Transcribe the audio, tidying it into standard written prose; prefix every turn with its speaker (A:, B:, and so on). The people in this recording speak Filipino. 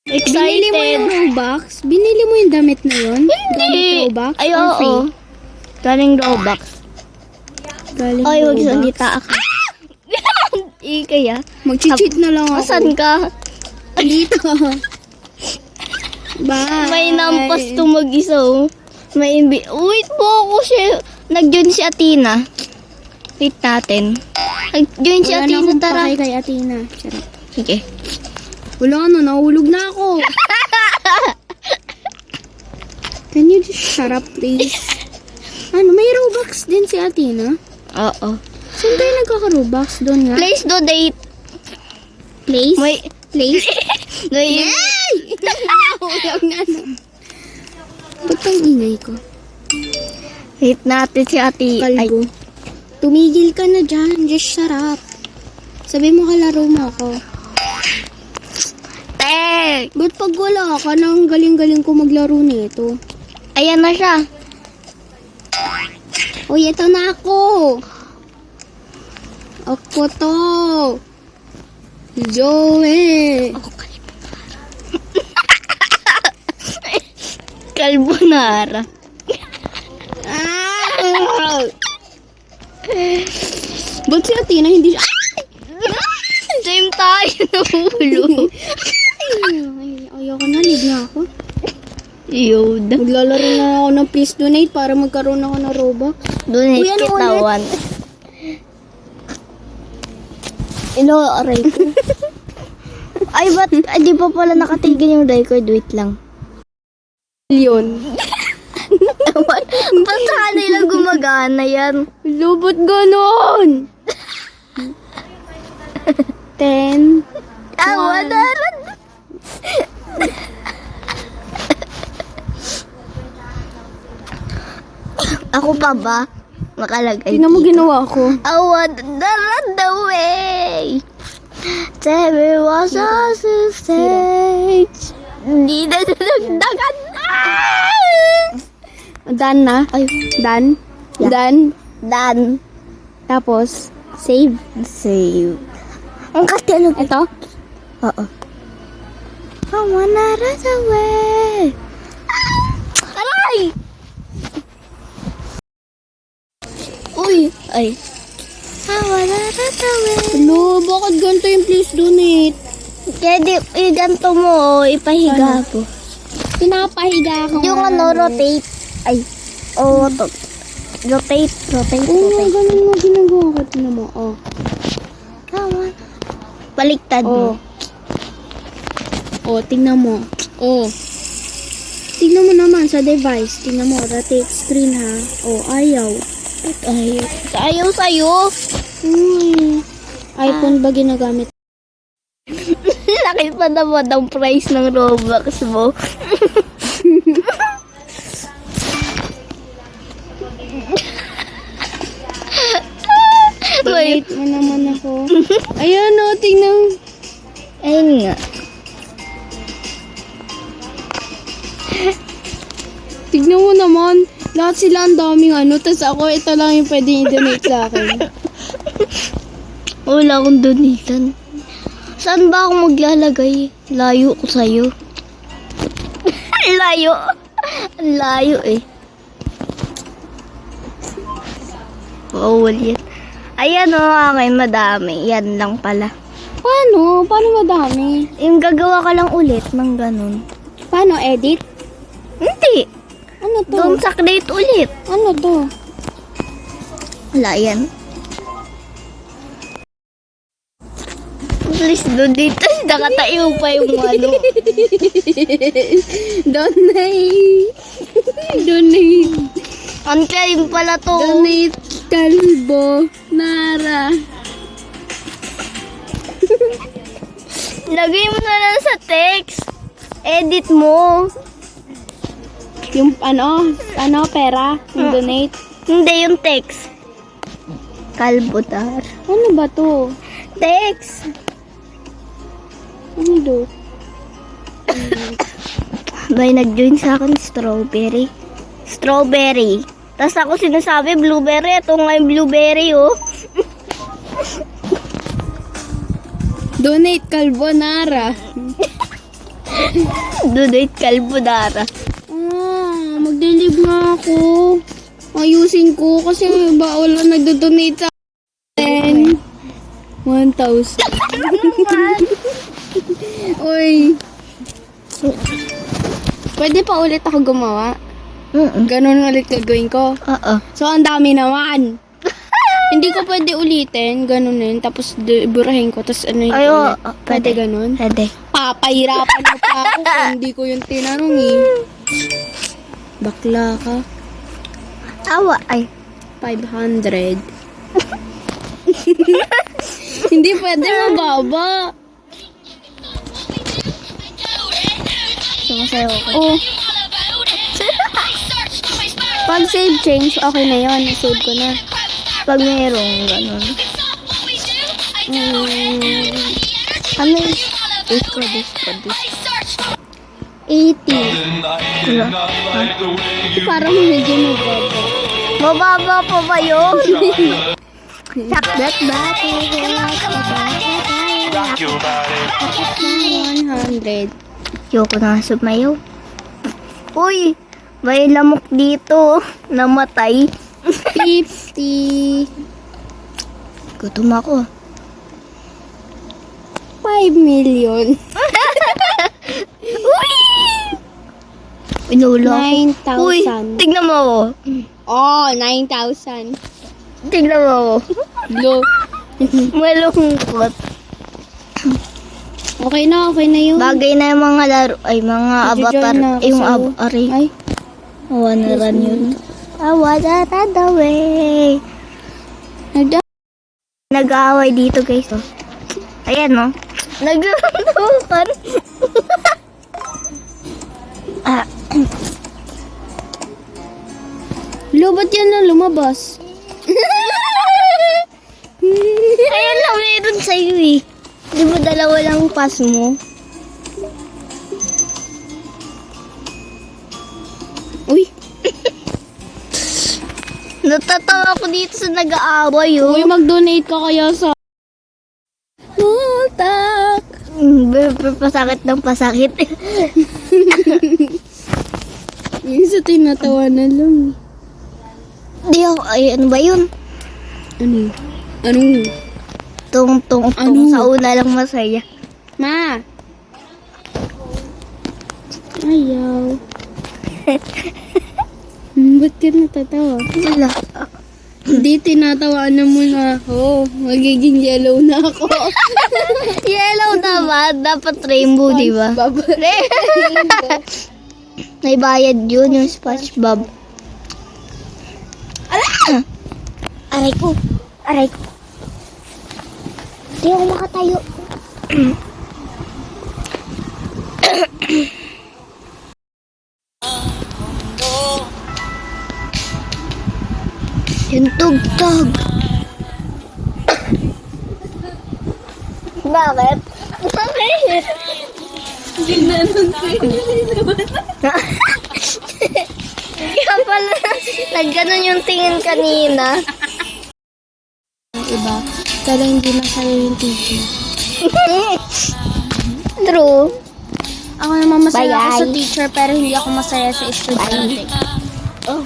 A: Binili mo yung
B: Excited.
A: Robux? Binili mo yung damit na yun?
B: Hindi.
A: Gamit Robux?
B: Ay,
A: or
B: oo.
A: free?
B: Galing Robux.
A: Galing
B: Ay, wag
A: Robux.
B: salita ako. Kaya.
A: Mag-cheat na lang ako.
B: Asan ka?
A: Dito. Bye.
B: May nampas to mag-isa, oh. Wait po ako siya. Nag-join si Athena. Wait natin. Nag-join si
A: Wala na
B: Athena,
A: akong
B: tara.
A: pakay kay Athena. Charot.
B: Sige.
A: Wala na, nahulog na ako. Can you just shut up, please? Ano, may Robux din si Athena?
B: Oo.
A: Saan tayo nagkaka-Robux? Doon nga?
B: Place do date.
A: Place?
B: May...
A: Place?
B: May...
A: Nahulog na, no? Ba't ang ingay ko?
B: Wait natin si Ate. Ay,
A: Kalbo. Tumigil ka na dyan. Just shut up. Sabi mo kalaro mo ako.
B: te!
A: Ba't pag wala ka, nang galing-galing ko maglaro nito?
B: Ayan na siya.
A: Uy, ito na ako. Ako to. Joey.
B: Carbonara.
A: Ah! Ba't si Athena hindi siya...
B: Same tayo na ulo.
A: Ay, ayoko na, leave na ako.
B: Yoda.
A: Maglalaro na ako ng please donate para magkaroon ako ng Robux.
B: Donate
A: Uy, ano
B: kitawan. Ilo, aray ko. Ay, ba't? Ay, di pa pala nakatigil yung record. Wait lang.
A: Yun.
B: Ba't sa kanila gumagana yan?
A: Lubot ganon. 10.
B: Awa na rin. Ako pa ba? Nakalagay
A: Tingnan mo
B: dito.
A: ginawa ko.
B: Awa na rin the way. There was a stage. Hindi na nagdagan.
A: Done na.
B: Ay,
A: Done.
B: Yeah.
A: Done.
B: done.
A: Tapos, save.
B: Save. Ang katulog.
A: Ito.
B: Oo. I wanna run away. Aray! Uy! Ay. I wanna run away.
A: Hello, bakit ganito yung please donate?
B: Kaya di, ganito mo, ipahiga po.
A: Pinapahiga ako.
B: Yung
A: nga.
B: ano, rotate. Ay. To. Rotate.
A: Oo nga, ganun nga ginagawa ko. Tingnan mo, oh.
B: Come on. Baliktad
A: Oh.
B: mo.
A: Oh, tingnan mo. Oh. Tingnan mo naman sa device. Tingnan mo, rotate screen ha. Oh, ayaw.
B: Ayaw sa'yo.
A: iPhone ba ginagamit?
B: Laki pa naman ang price ng Robux mo. Wait.
A: Donate mo naman ako. Ayan oh, tingnan.
B: Ayun nga.
A: Tignan mo naman. Lahat sila ang daming ano. Tapos ako, ito lang yung pwede i-donate sa akin.
B: Wala akong donitan. Saan ba ako maglalagay? Layo ko sa'yo. Layo. Layo eh. Bawal yan. Ayan o, akin madami. Yan lang pala.
A: Paano? Paano madami?
B: Yung gagawa ka lang ulit ng ganun.
A: Paano edit?
B: Hindi.
A: Ano to?
B: Doon sa create ulit.
A: Ano to?
B: Wala yan. Please, doon dito. Nakatayo pa yung ano.
A: Donate. Donate.
B: Ang claim pala to.
A: Donate kalbo. Nara.
B: Lagay mo na lang sa text. Edit mo.
A: Yung ano, pera. Yung donate.
B: Hindi yung text. Kalbotar.
A: Ano ba to?
B: Text.
A: Ano do?
B: May nag-join sa akin strawberry. Strawberry. Tapos ako sinasabi blueberry. Ito nga yung blueberry oh.
A: Donate carbonara.
B: Donate kalbo Dara.
A: Mag-delive nga ako. Ayusin ko kasi bawal na nagdo-donate sa akin. 1,000. Uy. Pwede pa ulit ako gumawa? Ganun ulit gagawin ko.
B: Oo.
A: So, ang dami naman. Hindi ko pwede ulitin. Ganun yun. Tapos, burahin ko. Tapos, ano yun?
B: Ay, oo.
A: ulit. Pwede ganun?
B: Pwede.
A: Papahirapan mo pa ako kung hindi ko yung tinanong eh. Bakla ka.
B: Awa. Ay.
A: 500. Hindi pwede mababa.
B: Sumasayaw ko.
A: Oh. Pag save change, okay na yun. Save ko na.
B: Pag mayroong ganun. Ano yun? Discord.
A: 80. Parang medyo mababa.
B: Mababa pa ba yun?
A: Sakdat bati. 100.
B: Yoko na sumayaw. Uy! May lamok dito. Namatay.
A: 50.
B: Gutom ako.
A: 5 million.
B: Uy! Inulo ako. Uy!
A: 9,000.
B: Tignan mo ako.
A: Oh, 9,000.
B: Tignan mo ako.
A: Low.
B: Malungkot.
A: Okay na yun.
B: Bagay na yung mga laro. Ay, mga avatar.
A: Nag-join na ako
B: Yung
A: sa'yo.
B: Ari.
A: Ay,
B: Awa na ran yun. Awa na ran the way. Nag-aaway dito guys. Oh. Ayan no. Nag-aaway.
A: Lo, ba't yan na lumabas?
B: Ayan lang meron sa'yo eh. Di ba dalawa lang pass mo?
A: Uy,
B: Natatawa ako dito sa nag-aaway oh.
A: uy, mag-donate ka kaya sa... Multak!
B: Pasakit ng pasakit.
A: Yung sa tinatawa na lang.
B: Di ako, ay ano ba yun?
A: Ano? Ano?
B: Tung
A: Ano?
B: sa una lang masaya.
A: Ma! Ayaw. Ba't ka natatawa?
B: Wala.
A: Hindi, tinatawaan na mo na ako. Magiging yellow na ako.
B: Yellow naman. Dapat rainbow, di ba? May bayad yun, yung SpongeBob. Aray ko. Di ako makatayo. Yung tugtog. Bakit? Bakit? Kaya pala, nagganon yung tingin kanina.
A: Iba. Kaya hindi masaya yung teacher.
B: True.
A: Ako naman masaya ako
B: Bye,
A: sa
B: guys.
A: teacher pero hindi ako masaya sa estudyante.
B: Oh.